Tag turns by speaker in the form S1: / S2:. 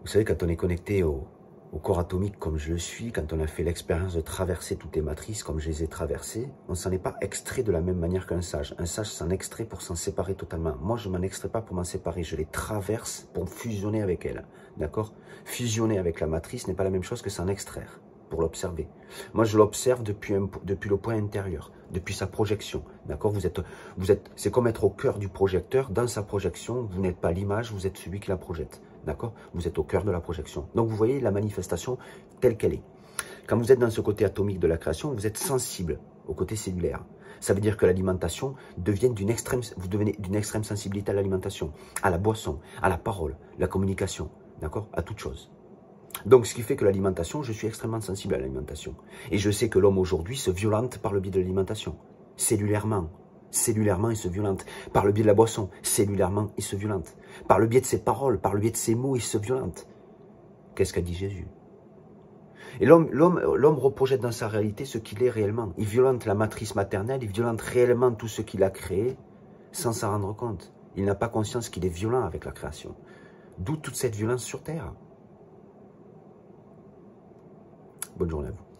S1: Vous savez, quand on est connecté au corps atomique comme je le suis, quand on a fait l'expérience de traverser toutes les matrices comme je les ai traversées, on ne s'en est pas extrait de la même manière qu'un sage. Un sage s'en extrait pour s'en séparer totalement. Moi, je ne m'en extrais pas pour m'en séparer. Je les traverse pour fusionner avec elle. D'accord? Fusionner avec la matrice n'est pas la même chose que s'en extraire pour l'observer. Moi, je l'observe depuis le point intérieur, depuis sa projection. D'accord? C'est comme être au cœur du projecteur. Dans sa projection, vous n'êtes pas l'image, vous êtes celui qui la projette. D'accord? Vous êtes au cœur de la projection. Donc, vous voyez la manifestation telle qu'elle est. Quand vous êtes dans ce côté atomique de la création, vous êtes sensible au côté cellulaire. Ça veut dire que l'alimentation devient vous devenez d'une extrême sensibilité à l'alimentation, à la boisson, à la parole, la communication, d'accord? À toute chose. Donc, ce qui fait que l'alimentation, je suis extrêmement sensible à l'alimentation. Et je sais que l'homme aujourd'hui se violente par le biais de l'alimentation, cellulairement. Cellulairement, il se violente. Par le biais de la boisson, cellulairement, il se violente. Par le biais de ses paroles, par le biais de ses mots, il se violente. Qu'est-ce qu'a dit Jésus? Et l'homme reprojette dans sa réalité ce qu'il est réellement. Il violente la matrice maternelle, il violente réellement tout ce qu'il a créé sans s'en rendre compte. Il n'a pas conscience qu'il est violent avec la création. D'où toute cette violence sur Terre. Bonne journée à vous.